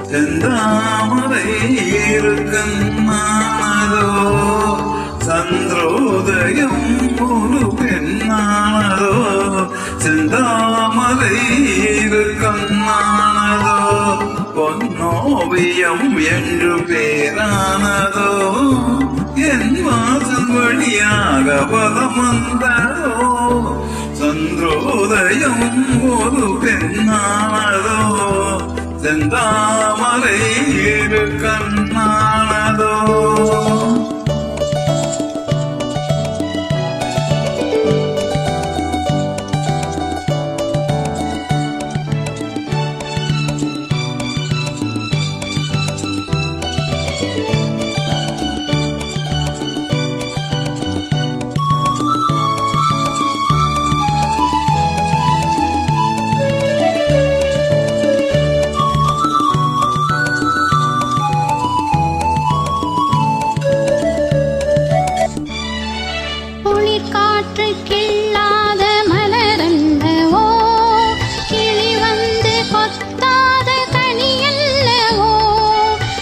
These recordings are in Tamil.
செந்தாமரை இருக்கன்னானதோ சந்திரோதயம் ஒரு பெண்ணானதோ செந்தாமரை இருக்கன்னானதோ பொன்னோவியம் என்று பேரானதோ என் வாசல் வழியாக பலம் வந்ததோ சந்திரோதயம் ஒரு பெண்ணானதோ செந்தாமரை இருக்கன்னானதோ கிள்ளாத மலரல்லவோ கிளி வந்து கொத்தாத கனியல்லவோ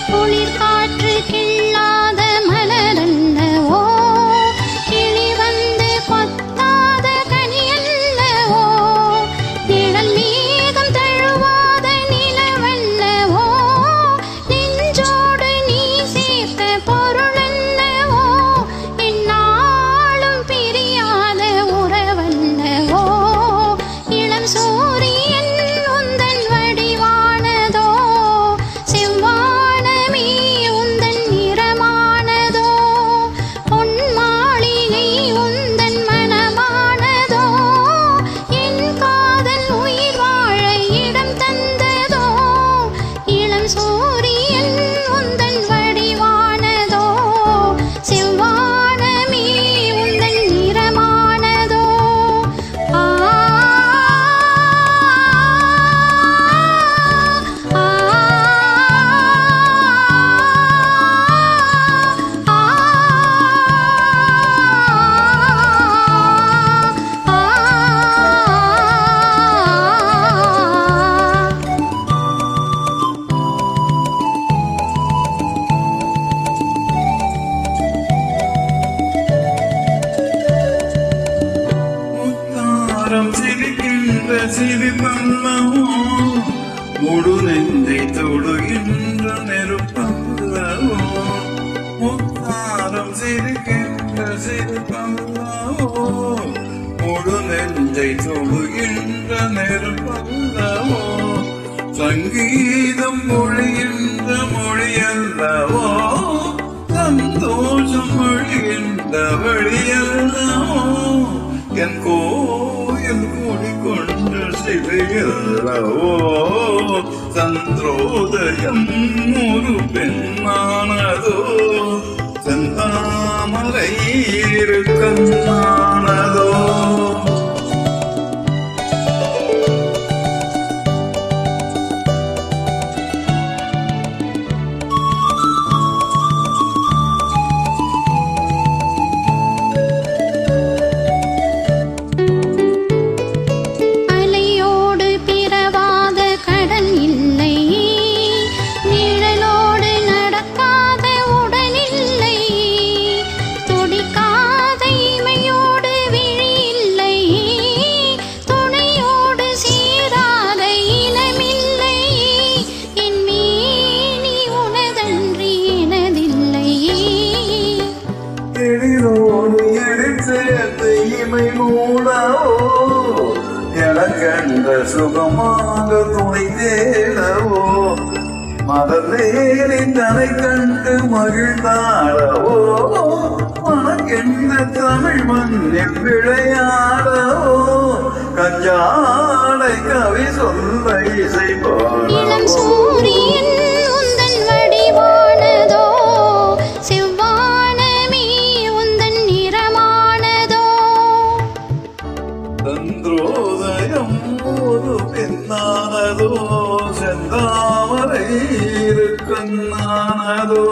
குளிர் காற்று கிள்ளாத மலரல்லவோ கிளி வந்து கொத்தாத கனியல்லவோ நிழல் மேகம் தழுவாத நிலவல்லவோ நெஞ்சோடு நீ சேர்த்த பொருளல்லவோ சூரியன் உந்தன் வடிவானதோ செவ்வானமே உந்தன் நிறமானதோ பொன் மாளிகை உந்தன் மனமானதோ என் காதல் உயிர் வாழ இடம் தந்ததோ இளம் சூரியன் உந்தன் வடிவானதோ செவ்வானமே உந்தன் நிறமானதோ சிரிக்கின்ற சிரிப்பல்லவோ முழு நெஞ்சை தொடுகின்ற நெருப்பல்லவோ முத்தாரம் சிரிக்கின்ற சிரிப்பல்லவோ முழு நெஞ்சை தொடுகின்ற நெருப்பல்லவோ சங்கீதம் மொழிகின்ற மொழியல்லவோ சந்தோஷம் மொழிகின்ற வழியல்லவோ என் கோயில் கூடிக்கொண்டு சிலையல்லவோ சந்திரோதயம் ஒரு பெண்ணானதோ செந்தாமரை இருக்கன்னானதோ இமை மூடவோ எனக்கென்ற சுகமாக துணை தேடவோ மதநேரி தனை கண்டு மகிழ்ந்தாடவோ மனக்கென்ற தமிழ் மண்ணில் விளையாடவோ கஞ்சாடை கவி சொல்ல இசைப்பாடவோ சந்திரோதயம் ஒரு பெண்ணானதோ செந்தாமரை இருக்கன்னானதோ